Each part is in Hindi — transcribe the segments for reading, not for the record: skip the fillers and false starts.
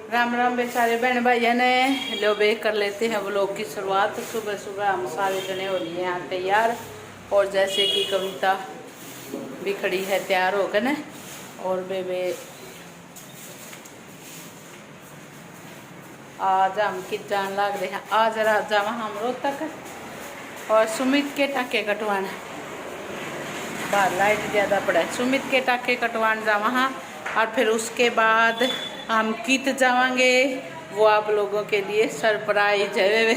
राम राम बेचारे बहन भाइयों ने लो बे कर लेते हैं व्लॉग की शुरुआत। सुबह सुबह हम सारे जने हो लिए यहाँ तैयार, और जैसे कि कविता भी खड़ी है तैयार होकर न, और बेबे आज हम कित जान लग रहे हैं। आज रात जावा हम रोहतक और सुमित के टाके कटवाना, बाहर लाइट ज़्यादा पड़ा है। सुमित के टाके कटवान जा वहाँ, और फिर उसके बाद हम कित जावांगे, वो आप लोगों के लिए सरप्राइज है।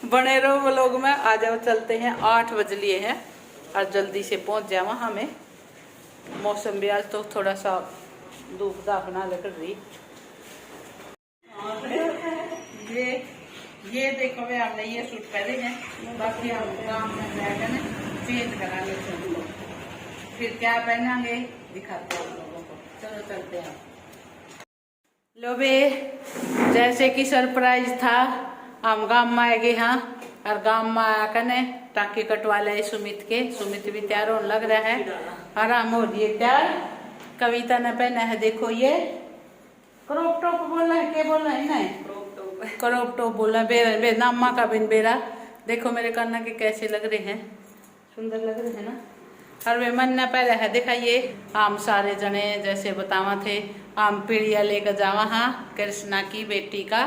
बने रहो वो लोग में। आ जाओ, चलते हैं। 8 बज लिए हैं और जल्दी से पहुंच जावा हमें। मौसम भी आज तो थोड़ा सा धूप दाखना लग रही। ये देखो वे हमने ये सूट पहने हैं, बाकी हम काम में जाएगा ना चेंज कराने सूट को, फिर क्या पहनांगे दिखाते हैं आप लोगों को। चलो चलते हैं। लो बे, जैसे कि सरप्राइज था, हम गांव में आ गए हाँ, और गांव में आकर ने टाके कटवा ले सुमित के। सुमित भी तैयार होने लग रहा है, आराम हो रही है तैयार। कविता ने पहना है, देखो ये क्रॉप टॉप बोला है, क्या बोला है नहीं क्रॉप टॉप बोला। बे नामा का बिन बेरा। देखो मेरे कान्ना के कैसे लग रहे हैं, सुंदर लग रहे हैं ना। और वे मन न पहले है दिखाइए। हम सारे जने जैसे बतावा थे, हम पीढ़िया लेकर जावा हाँ कृष्णा की बेटी का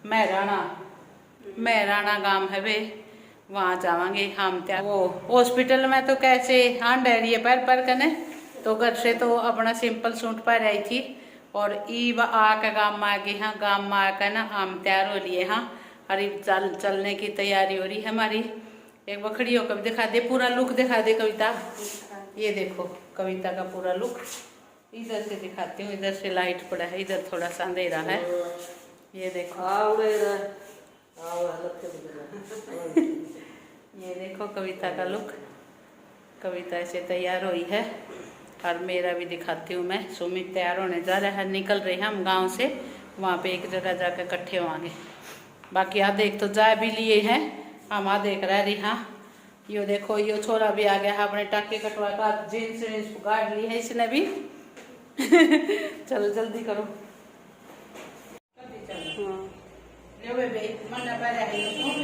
महराणा गांव है वे, वहाँ जावांगे हम। क्या वो हॉस्पिटल में तो कैसे हाँ डैरिए पर कने, तो घर से तो अपना सिंपल सूट पहन आई थी, और ईब आके गांव में आ गए हाँ। गांव में आकर ना हम तैयार हो लिए हाँ, और चलने की तैयारी हो रही है हमारी। एक बखड़ी होकर दिखा दे, पूरा लुक दिखा दे कविता। ये देखो कविता का पूरा लुक। इधर से दिखाती हूँ, इधर से लाइट पड़ा है, इधर थोड़ा सा अंधेरा है। ये देखो ये देखो कविता का लुक। कविता ऐसे तैयार हुई है, और मेरा भी दिखाती हूँ मैं। सुमित तैयार होने जा रहा है, निकल रहे हैं हम गांव से। वहाँ पे एक जगह जाकर इकट्ठे होंगे। बाकी आधे एक तो जा भी लिए हैं हम, आधे एक रह रही हाँ। यो देखो यो छोरा भी आ गया है अपने टाके कटवा का, जीन्स गाड़ ली है इसने भी। चलो जल्दी करो।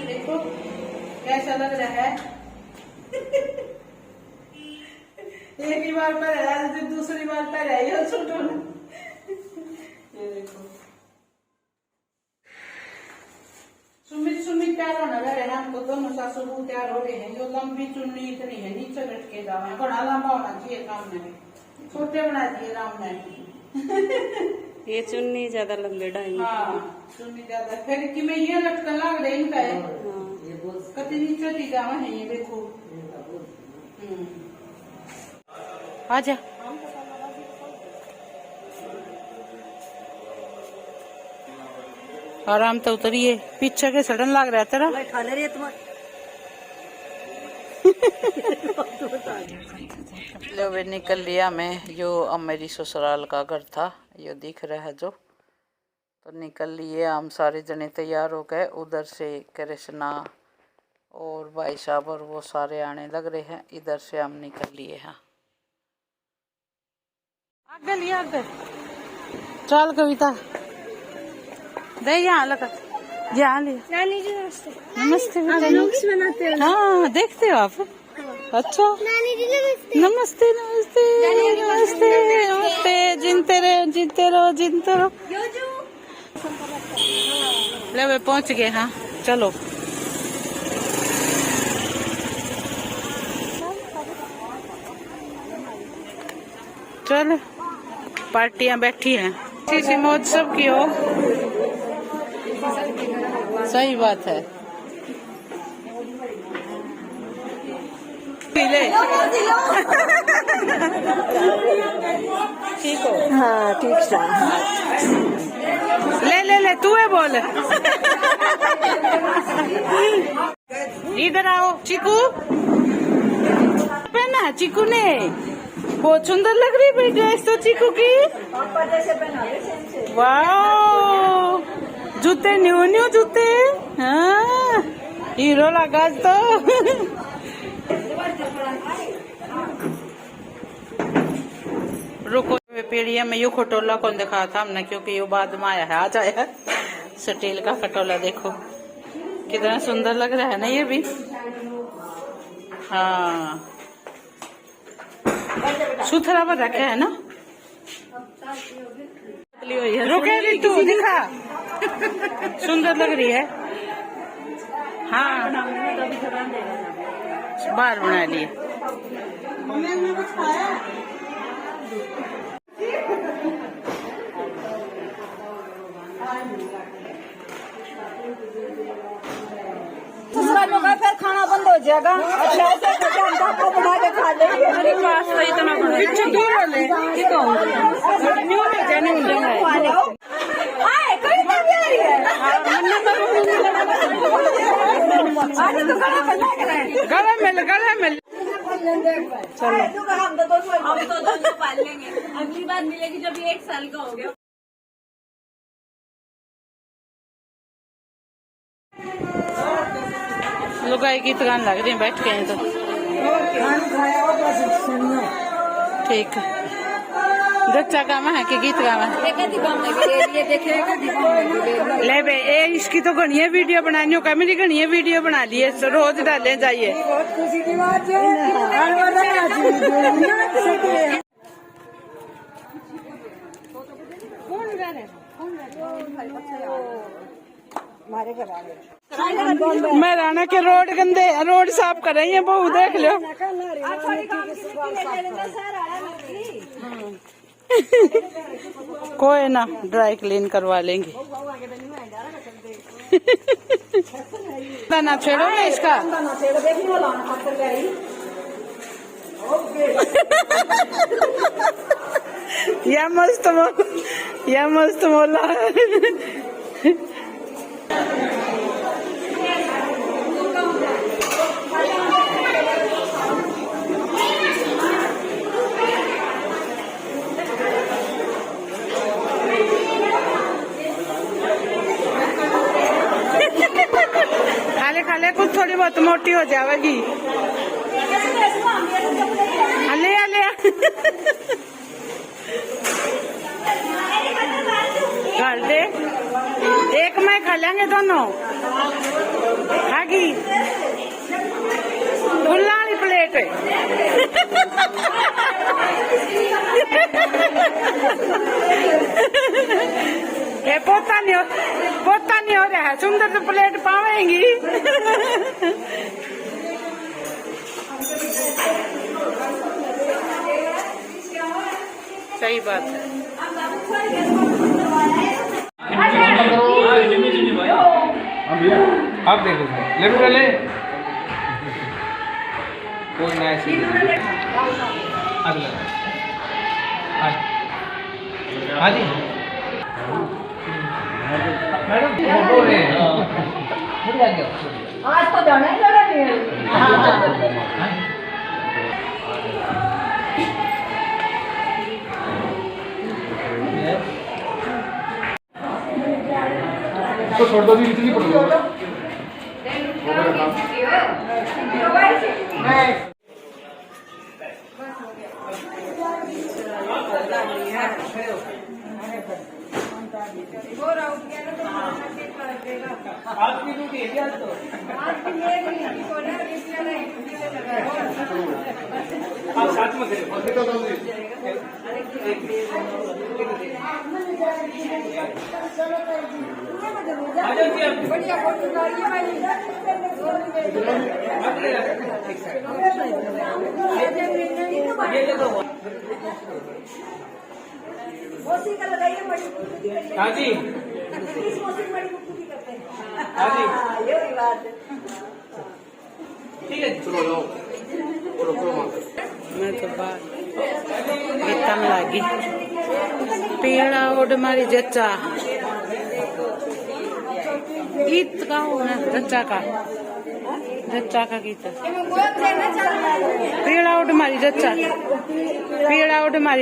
देखो कैसा लग रहा है। एक ही बार पर है, दूसरी बार पर है ये सूट। ये देखो सुमित तैयार होना रहे हैं, हमको दोनों सासू बहू तैयार हो रहे हैं। जो लंबी चुन्नी इतनी है, नीचे लटके जावे, बड़ा लंबा होना चाहिए काम में, छोटे बना दिए राम ने। ये चुन्नी ज्यादा लंबे ढाई। हाँ चुन्नी ज्यादा, फिर कि मैं ये लटका लग रही इनका है, कति नीचे थी जावा है। ये देखो आजा। आराम तो उतरिए, पीछे के सड़न लग रहा है तेरा। लो वे निकल लिया मैं। जो अब मेरी ससुराल का घर था, यो दिख रहा है जो, तो निकल लिए हम सारे जने तैयार हो गए। उधर से कृष्णा और भाई साहब और वो सारे आने लग रहे हैं। इधर से हम निकल लिए हैं। आगे लिया आगे चल कविता दे, यहाँ लगा यहाँ लिया। नानी जी नमस्ते। नमस्ते व्लॉग्स बनाते हो? हाँ देखते हो आप। अच्छा नानी जी नमस्ते। नमस्ते नमस्ते नमस्ते नमस्ते। जीते रहो जीते रहो जीते रहो। ले वे पहुँच गए हाँ, चलो। चल पार्टियां बैठी हैं, इसी महोत्सव की हो। सही बात है। ठीक हो? हाँ ठीक है। ले तू है बोल। इधर आओ चीकू, पहना चीकू ने, बहुत सुंदर लग रही है ड्रेस तो चीकू की। वाह जूते न्यू जूते, हाँ हीरो लगा तो। रुको पे पीढ़िया में यू खटोला कौन दिखाया था हमने, क्योंकि ये बाद में आया है, आज आया है स्टील का खटोला। देखो कितना सुंदर लग रहा है ना ये भी। हाँ सुथरा पर रखे है ना। रुके भी तू दिखा, सुंदर लग रही है। हाँ बाहर बना लिए। फिर खाना बंद हो जाएगा। अच्छा ऐसे तो बना के खा लेंगे। मेरे पास तो इतना बड़ा पीछे दूर वाले की कहूंगी न्यू में जाने में जाना हाय कोई नहीं आ रही है। आज तो गला मिल चलो हम तो दोनों पाल लेंगे। अगली बार मिलेगी जब ये 1 साल का हो गया। लुगाई गीत गाने लग रही बैठ के तो ठीक है। जच्चा काम है कि गीत गावा ले बे ए इसकी तो घनी वीडियो बनानी हो, मेरी घनी वीडियो बना ली है, रोज डाले जाइए। खुशी की बात है। मैं राणा के रोड गंदे रोड साफ कर रही है, बहू देख लो। कोई ना ड्राई क्लीन करवा लेंगे। ना छेड़ो ना इसका। यह मस्त मोला। खाले कुछ थोड़ी बहुत मोटी हो जाएगी। ले कर दे, एक में खा लेंगे दोनों। खागी खुला वाली प्लेट है। ये पोता नहीं हो रहा है, सुंदर तो प्लेट पावेंगी। सही बात है। आप देखो लेफ्ट ले कोई नया चीज अगला। हाँ जी मैडम आज तो जाना ही लगा नहीं है। तो छोड़ दो, भी इतनी पड़ गई। आपकी ड्यूटी है क्या? तो आप साथ में बढ़िया हाँ जी हाँ जी ठीक है चलो मैं तो बाहर गीता में लागी पेड़ा उड़ मारी जच्चा गीत का होना जच्चा का गीत पेड़ा उड़ मारी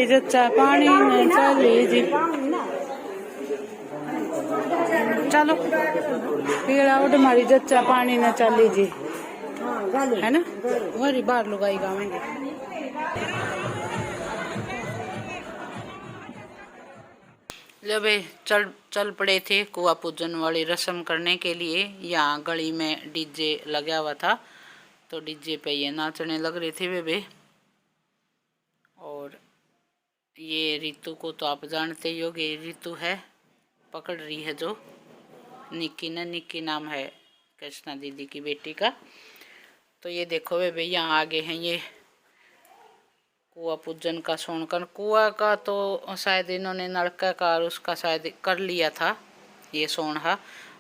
जच्चा पानी में चले जी। चलो पेड़ा उड़ मारी जच्चा पानी न चले जी, है ना। वही बाहर लुगाई गावेंगे। लो भाई चल चल पड़े थे कुआ पूजन वाली रस्म करने के लिए। यहाँ गली में डीजे लगा हुआ था तो डीजे पे ये नाचने लग रहे थे वे। और ये ऋतु को तो आप जानते ही होगे, ऋतु है पकड़ रही है जो निक्की ना, निक्की नाम है कृष्णा दीदी की बेटी का। तो ये देखो वे यहाँ आगे हैं ये कुआ पूजन का सोनकर। कुआ का तो शायद इन्होंने नलका का और उसका शायद कर लिया था ये सोनहा,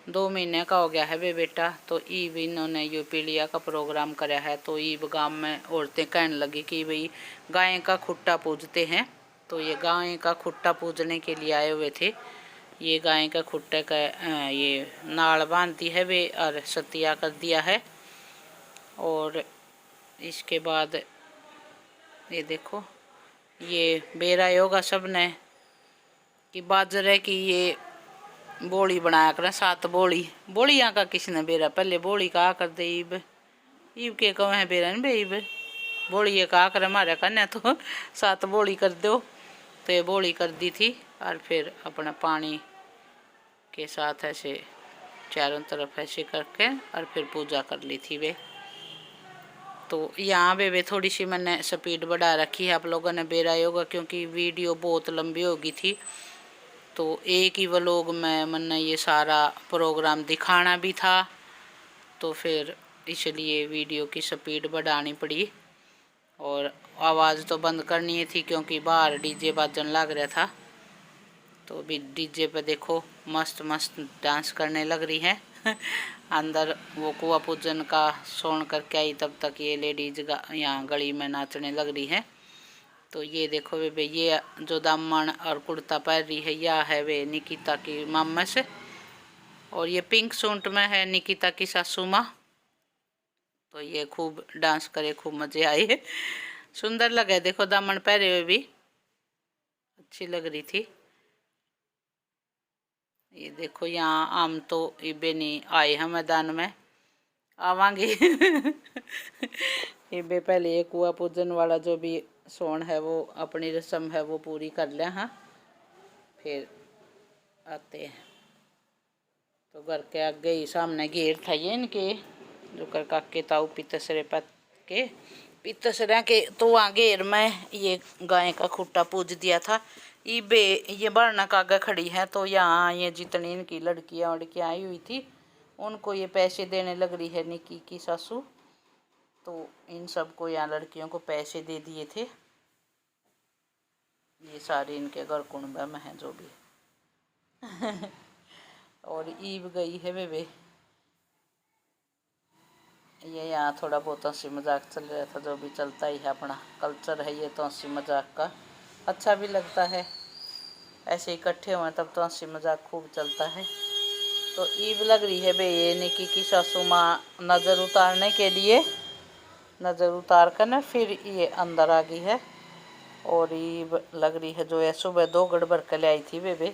2 महीने का हो गया है वे बेटा। तो ईब इन्होंने यो पीलिया का प्रोग्राम कराया है। तो ईब गांव में औरतें कहने लगी कि भाई गाय का खुट्टा पूजते हैं। तो ये गाय का खुट्टा पूजने के लिए आए हुए थे। ये गाय का खुट्टे का ये नाल बांध दी है वे और सतिया कर दिया है। और इसके बाद ये देखो ये बेरा योगा सब ने कि बाजरे की ये बोली बनाया करें, 7 बोली। बोलियाँ का किसने बेरा पहले बोली कहा कर दे ईब ईब के कहो है बेरा नहीं बेईब बोली ये कहा करे हमारे कन्या तो 7 बोली कर दो। तो ये बोली कर दी थी और फिर अपना पानी के साथ ऐसे चारों तरफ ऐसे करके और फिर पूजा कर ली थी वे। तो यहाँ वे थोड़ी सी मैंने स्पीड बढ़ा रखी है आप लोगों ने बेरा होगा क्योंकि वीडियो बहुत लंबी होगी थी। तो एक ही व्लॉग में मैंने ये सारा प्रोग्राम दिखाना भी था तो फिर इसलिए वीडियो की स्पीड बढ़ानी पड़ी। और आवाज़ तो बंद करनी थी क्योंकि बाहर डीजे बाजन लग रहा था। तो अभी डीजे पे देखो मस्त मस्त डांस करने लग रही है अंदर वो कुआ पूजन का सोन करके आई तब तक ये लेडीज यहाँ गली में नाचने लग रही है। तो ये देखो वे ये जो दामन और कुर्ता पहन रही है यह है वे निकिता की मामा से। और ये पिंक सूट में है निकिता की सासू माँ। तो ये खूब डांस करे, खूब मज़े आए, सुंदर लगे। देखो दामन पहरे हुए भी अच्छी लग रही थी। ये देखो यहाँ आम तो इबे नहीं आए हैं मैदान में, आवांगे इबे पहले ये कुआ पूजन वाला जो भी सोन है वो अपनी रस्म है वो पूरी कर लें, हाँ फिर आते हैं। तो घर के आगे ही सामने घेर था ये इनके जो कर काके ताऊ पितसरे पत के पितसरा के। तो वहाँ घेर में ये गाय का खुट्टा पूज दिया था। ये बरना कागा खड़ी है तो यहाँ ये जितनी इनकी लड़कियाँ वड़कियाँ आई हुई थी उनको ये पैसे देने लग रही है निकी की सासू। तो इन सबको यहाँ लड़कियों को पैसे दे दिए थे। ये सारे इनके घर कुंबा में हैं जो भी और ईब गई है वे ये यहाँ थोड़ा बहुत हंसी मजाक चल रहा था जो भी चलता ही है, अपना कल्चर है ये तो हंसी मजाक का। अच्छा भी लगता है ऐसे इकट्ठे हुए तब तो हंसी मजाक खूब चलता है। तो ईब लग रही है भाई ये निकी की सासू माँ नज़र उतारने के लिए, नज़र उतार कर ना फिर ये अंदर आ गई है। और ईब लग रही है जो है सुबह 2 गड़ भर के ले आई थी वे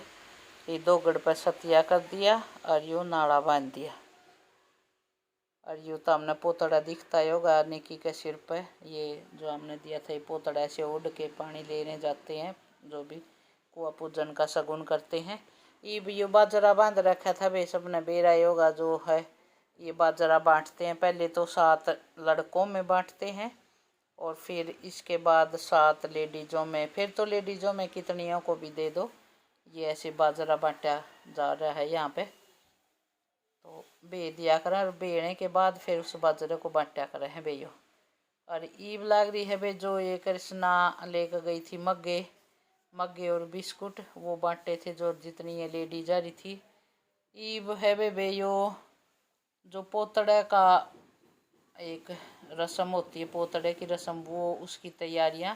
ये 2 गड़ पर सतिया कर दिया और यूँ नाड़ा बांध दिया। और यूँ तो हमने पोतड़ा दिखता ही होगा निकी के सिर पे, ये जो हमने दिया था ये पोतड़ा ऐसे उड़ के पानी लेने जाते हैं जो भी कुआ पूजन का शगुन करते हैं। ये बाजरा बांध रखा था वे सबने बेरा योगा जो है ये बाजरा बांटते हैं। पहले तो 7 लड़कों में बांटते हैं और फिर इसके बाद 7 लेडीज़ों में, फिर तो लेडीज़ों में कितनियों को भी दे दो। ये ऐसे बाजरा बांटा जा रहा है यहाँ पे। तो बे दिया करें और बेने के बाद फिर उस बाजरे को बांटा करें है भैया। और ईब लाग रही है भाई जो ये कृष्णा लेकर गई थी मग्गे और बिस्कुट वो बांटे थे जो जितनी ये लेडी जा रही थी। ईब है वे यो जो पोतड़े का एक रस्म होती है, पोतड़े की रस्म वो उसकी तैयारियां।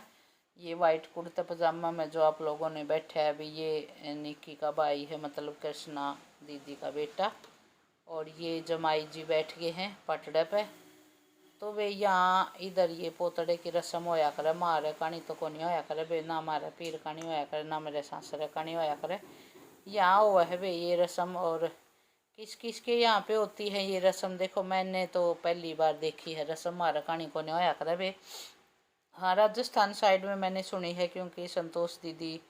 ये वाइट कुर्ता पजामा में जो आप लोगों ने बैठा है अभी ये निकी का भाई है, मतलब कृष्णा दीदी का बेटा। और ये जमाई जी बैठ गए हैं पटड़े पे। तो वे यहाँ इधर ये पोतड़े की रस्म होया करे, मारे कहानी तो कोनी होया करे बे, ना मारे पीर कहानी होया करे ना मेरे सासरे कहानी होया करे। यहाँ हुआ है भाई ये रस्म। और किस किस के यहाँ पे होती है ये रस्म देखो, मैंने तो पहली बार देखी है रस्म, मारा कहानी कोनी होया करे बे। हाँ राजस्थान साइड में मैंने सुनी है क्योंकि संतोष दीदी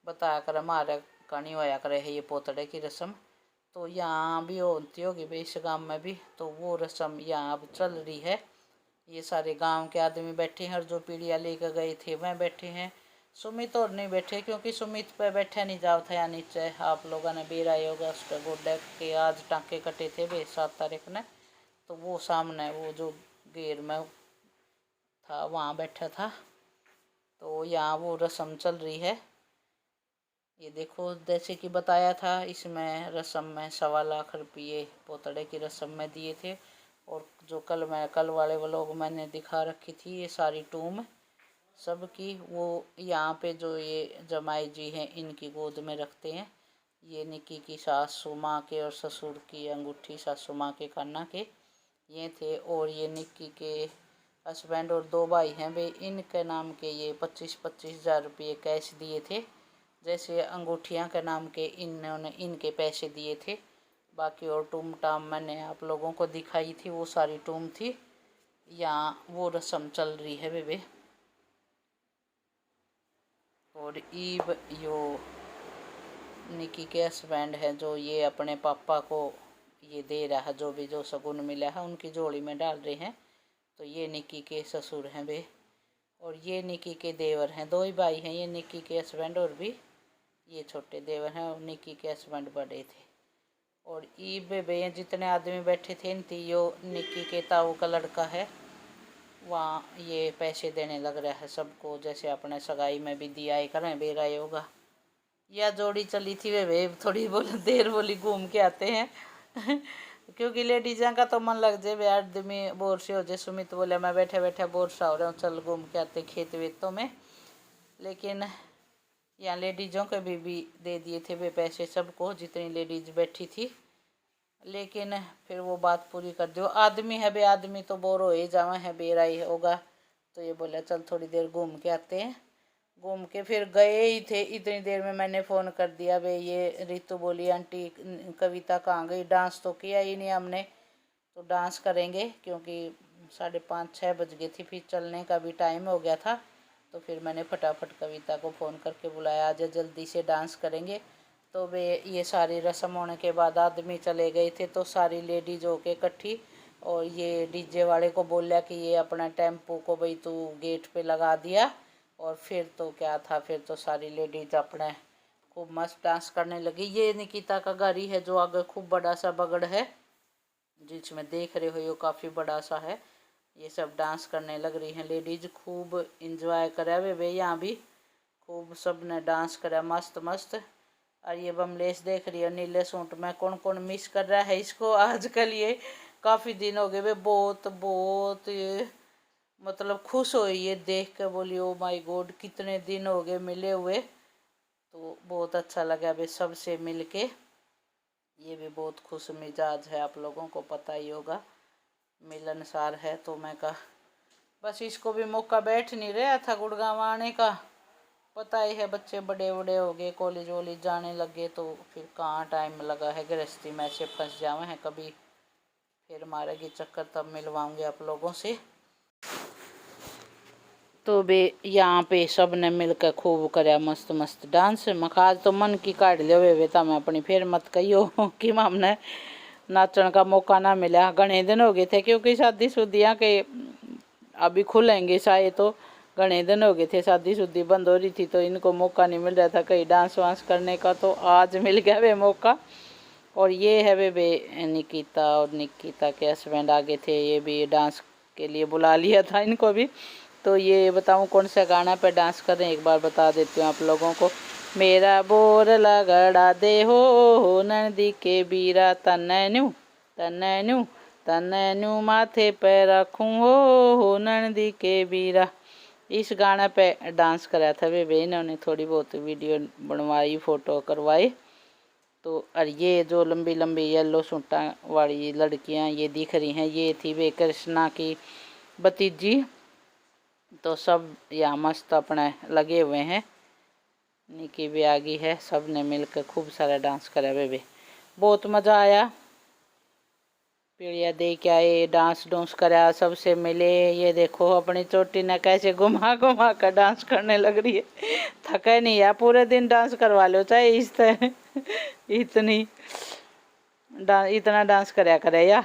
बताया कर हमारे का नहीं होया करे है ये पोतड़े की रस्म। तो यहाँ भी होती होगी भाई इस गांव में भी, तो वो रस्म यहाँ अब चल रही है। ये सारे गांव के आदमी बैठे हैं और जो पीढ़ियाँ लेकर गए थे वह बैठे हैं। सुमित और नहीं बैठे क्योंकि सुमित पे बैठा नहीं जाओ था या नीचे। आप लोगों ने बेरा होगा उसके गोड्डे के आज टाँके कटे थे भाई 7 तारीख ने, तो वो सामने वो जो घेर में था वहाँ बैठा था। तो यहाँ वो रस्म चल रही है। ये देखो जैसे कि बताया था इसमें रस्म में 1.25 लाख रुपये पोतड़े की रस्म में दिए थे। और जो कल वाले व्लॉग मैंने दिखा रखी थी ये सारी टूम सब की, वो यहाँ पे जो ये जमाई जी हैं इनकी गोद में रखते हैं। ये निक्की की सासू माँ के और ससुर की अंगूठी सासू माँ के काना के ये थे। और ये निक्की के हस्बैंड और 2 भाई हैं वे, इनके नाम के ये 25-25 हज़ार रुपये कैश दिए थे। जैसे अंगूठियाँ के नाम के इन्होंने इनके पैसे दिए थे। बाकी और टूम टाम मैंने आप लोगों को दिखाई थी, वो सारी टूम थी। यहाँ वो रस्म चल रही है बेबे। और ईब यो निकी के हस्बैंड है जो ये अपने पापा को ये दे रहा है, जो भी जो शगुन मिला है उनकी झोली में डाल रहे हैं। तो ये निकी के ससुर हैं वे, और ये निकी के देवर हैं। 2 ही भाई हैं, ये निकी के हस्बैंड और भी ये छोटे देवर हैं, और निकी के हस्बैंड बड़े थे। और ई बेबे जितने आदमी बैठे थे इन यो निकी के ताऊ का लड़का है, वहाँ ये पैसे देने लग रहा है सबको, जैसे अपने सगाई में भी दिया ही करें बेरा होगा। या जोड़ी चली थी वे थोड़ी देर बोली घूम के आते हैं क्योंकि लेडीज़ का तो मन लग जाए वे आदमी बोर से हो जाए। सुमित बोले मैं बैठे बैठे बोर सा हो रहा हूँ, चल घूम के आते खेत वेतों में। लेकिन यहाँ लेडीज़ों के भी दे दिए थे वे पैसे सबको जितनी लेडीज़ बैठी थी। लेकिन फिर वो बात पूरी कर दो, आदमी है बे, आदमी तो बोर हो ही जावा है बेरा ही होगा। तो ये बोला चल थोड़ी देर घूम के आते हैं। घूम के फिर गए ही थे, इतनी देर में मैंने फ़ोन कर दिया भाई ये रितु बोली आंटी कविता कहाँ गई, डांस तो किया ही नहीं हमने, तो डांस करेंगे क्योंकि 5:30-6 बज गए थी, फिर चलने का भी टाइम हो गया था। तो फिर मैंने फटाफट कविता को फ़ोन करके बुलाया आजा जल्दी से डांस करेंगे। तो वे ये सारी रस्म होने के बाद आदमी चले गए थे, तो सारी लेडीज होके इकट्ठी, और ये डीजे वाले को बोला कि ये अपना टेम्पो को भाई तू गेट पे लगा दिया। और फिर तो क्या था, फिर तो सारी लेडीज अपने खूब मस्त डांस करने लगी। ये निकिता का गाड़ी है जो आगे खूब बड़ा सा बगड़ है जिसमें देख रहे हो ये काफ़ी बड़ा सा है। ये सब डांस करने लग रही हैं लेडीज, खूब इंजॉय करा वे यहाँ भी खूब सब ने डांस करा मस्त मस्त। और ये बमलेश देख रही है नीले सूट में, कौन कौन मिस कर रहा है इसको आजकल। ये काफ़ी दिन हो गए वे, बहुत बहुत ये मतलब खुश हो ये देख के, बोली ओ माय गॉड कितने दिन हो गए मिले हुए। तो बहुत अच्छा लगा वे सबसे मिल के। ये भी बहुत खुश मिजाज है, आप लोगों को पता ही होगा, मिलनसार है। तो मैं कहा बस इसको भी मौका बैठ नहीं रहा था गुड़गांव आने का, पता ही है बच्चे बड़े बड़े हो गए, कॉलेज वॉलेज जाने लगे, तो फिर कहाँ टाइम लगा है, गृहस्थी में से फंस जावे हैं। कभी फिर मारेगी चक्कर तब मिलवाऊंगे आप लोगों से। तो बे यहाँ पे सब ने मिलकर खूब कराया मस्त मस्त डांस। मखाज तो मन की काट लियो वे तो मैं अपनी फिर मत कहियो कि हमने नाचन का मौका ना मिला। घने दिन हो गए थे क्योंकि शादी शुदियाँ के अभी खुलेंगे शायद, तो घने दिन हो गए थे शादी शुदी बंद हो रही थी, तो इनको मौका नहीं मिल रहा था कहीं डांस वांस करने का। तो आज मिल गया वे मौका। और ये है वे निकिता और निकिता के हस्बैंड आगे थे, ये भी डांस के लिए बुला लिया था इनको भी। तो ये बताऊं कौन सा गाना पे डांस कर रहे हैं, एक बार बता देती हूँ आप लोगों को। मेरा बोर लगड़ा दे हो नंदी के बीरा तन्नू तन्नू तन्नू माथे पे रखूँ हो नंदी के बीरा। इस गाने पे डांस कराया था वे इन्होंने, थोड़ी बहुत वीडियो बनवाई फ़ोटो करवाई। तो और ये जो लंबी लंबी येलो सूटा वाली लड़कियां ये दिख रही हैं, ये थी वे कृष्णा की भतीजी। तो सब यहाँ मस्त अपने लगे हुए हैं, निकी भी आ गई है, सब ने मिलकर खूब सारा डांस करा वे बहुत मज़ा आया। पीड़िया दे के आए, डांस डूंस करा, सबसे मिले। ये देखो अपनी चोटी ने कैसे घुमा घुमा कर डांस करने लग रही है। थके नहीं है, पूरे दिन डांस करवा लो चाहे इस तरह इतना डांस करया करे या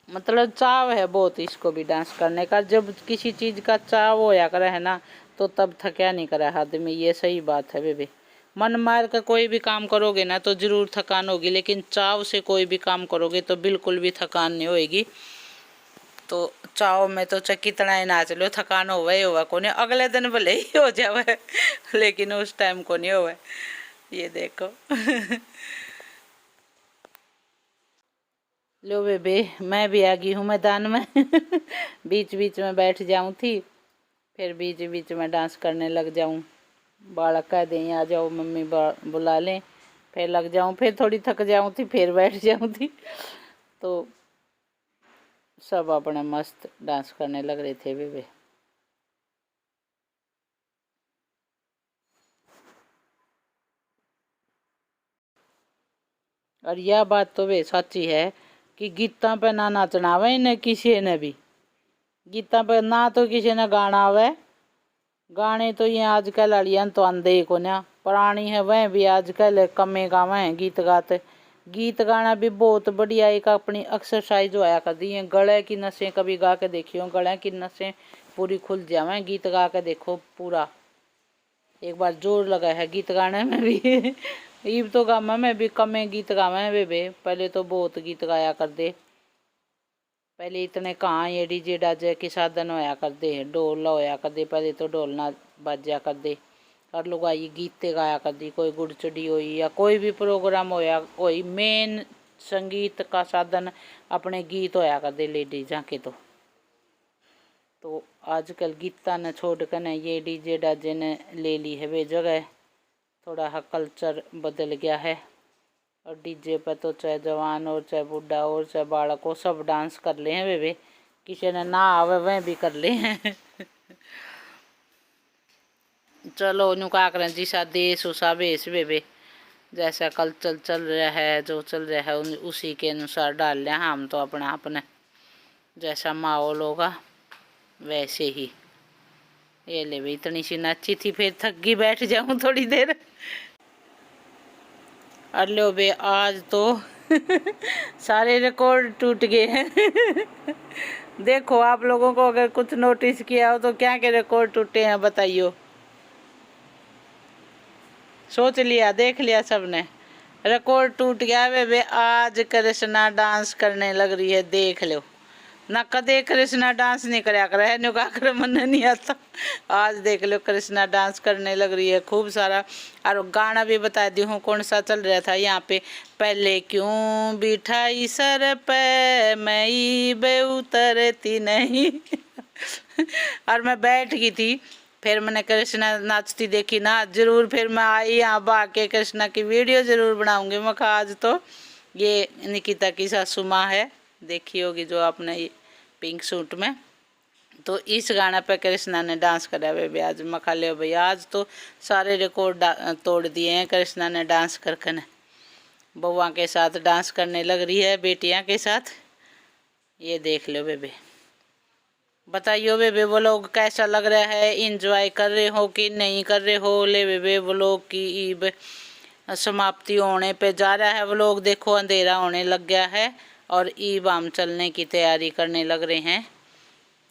मतलब चाव है बहुत इसको भी डांस करने का। जब किसी चीज का चाव होया करे है ना तो तब थका नहीं करे आदमी, ये सही बात है बेबी। मन मार कर कोई भी काम करोगे ना तो जरूर थकान होगी, लेकिन चाव से कोई भी काम करोगे तो बिल्कुल भी थकान नहीं होएगी। तो चाव में तो चाहे कितना ही नाच लो थकान होवा को नहीं, अगले दिन भले ही हो जावे लेकिन उस टाइम को नहीं होवे। ये देखो लो बेबे मैं भी आ गई हूँ मैदान में बीच बीच में बैठ जाऊँ थी, फिर बीच बीच में डांस करने लग जाऊँ। बालक कह दें आ जाओ मम्मी बुला लें, फिर लग जाऊँ, फिर थोड़ी थक जाऊँ थी, फिर बैठ जाऊँ थी। तो सब अपने मस्त डांस करने लग रहे थे बेबे। और यह बात तो वे सच्ची है कि गीता पे ना नाचना आवे न किसी ने भी, गीता पे ना तो किसी ने गाना आवे। गाने तो ये आजकल अड़ियन तो आंदे को ना, पुरानी है वह भी आजकल कमे गावे हैं गीत गाते। गीत गाना भी बहुत बढ़िया एक अपनी एक्सरसाइज होया कर दी है। गले की नसें कभी गा के देखियो, गले की नसें पूरी खुल जावे गीत गा के देखो पूरा। एक बार जोर लगा है गीत गाने में भी ईब तो गामा में भी कमे गीत गावे हैं बेबे, पहले तो बहुत गीत गाया कर दे। पहले इतने कहाँ ये डीजे डाजे के साधन होया कर दे, ढोल होया कर दे, पहले तो ढोल ना बाजा कर दे और लोग आई गीते गाया कर दी। कोई गुड़चड़ी हुई या कोई भी प्रोग्राम होया, कोई मेन संगीत का साधन अपने गीत होया कर दे लेडीज के। तो आजकल गीता ने छोड़ कर न ये डीजे डाजे ने ले ली है वे जगह, थोड़ा हा कल्चर बदल गया है। और डीजे पर तो चाहे जवान और चाहे बूढ़ा और चाहे बालक हो सब डांस कर ले हैं बेबे, किसी ने ना आवे वह भी कर ले हैं चलो उन्होंने क्या करें जिसा देश उसा वेश बेबे, जैसा कल्चर चल रहा है जो चल रहा है उसी के अनुसार डाल लें हम तो अपना अपने, जैसा माहौल होगा वैसे ही। ये ले भाई इतनी सी नाची थी, फिर थक गई बैठ जाऊं थोड़ी देर। अल्लो बे आज तो सारे रिकॉर्ड टूट गए हैं देखो आप लोगों को अगर कुछ नोटिस किया हो तो क्या के रिकॉर्ड टूटे हैं बताइयो। सोच लिया देख लिया सबने, रिकॉर्ड टूट गया वे आज कृष्णा डांस करने लग रही है देख लो। ना कदे कृष्णा डांस नहीं कराया कर है नुका कर मन नहीं आता, आज देख लो कृष्णा डांस करने लग रही है खूब सारा। और गाना भी बता दी हूँ कौन सा चल रहा था यहाँ पे, पहले क्यों बिठाई सर पे मैं बे उतरती नहीं और मैं बैठ गई थी, फिर मैंने कृष्णा नाचती देखी ना, जरूर फिर मैं आई यहाँ बा के कृष्णा की वीडियो जरूर बनाऊंगी। मैं कहा आज तो ये निकिता की सासू माँ है, देखी होगी जो आपने पिंक सूट में, तो इस गाना पे कृष्णा ने डांस करा बेबी आज। मैं खा लियो भैया आज तो सारे रिकॉर्ड तोड़ दिए हैं कृष्णा ने डांस करके न, बउआ के साथ डांस करने लग रही है बेटियां के साथ। ये देख लो बेबी, बताइयो बेबे वो लोग कैसा लग रहा है, इंजॉय कर रहे हो कि नहीं कर रहे हो। ले बेबे वो लोग की ईब समाप्ति होने पे जा रहा है, वो लोग देखो अंधेरा होने लग गया है और ईब आम चलने की तैयारी करने लग रहे हैं।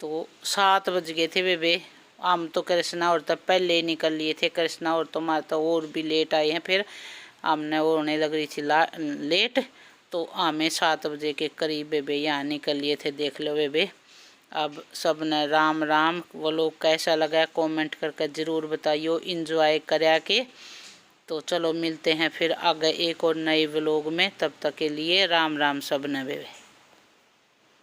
तो 7 बज गए थे बेबे, हम तो कृष्णा और तब पहले ही निकल लिए थे, कृष्णा और तो तो और भी लेट आए हैं, फिर हमने वो होने लग रही थी लेट, तो हमें 7 बजे के करीब बेबे यहाँ निकल लिए थे। देख लो बेबे अब सब ने राम राम, वो लोग कैसा लगा कमेंट करके ज़रूर बताइयो, इंजॉय करा के। तो चलो मिलते हैं फिर आगे एक और नए व्लॉग में, तब तक के लिए राम राम सब ने बेबे।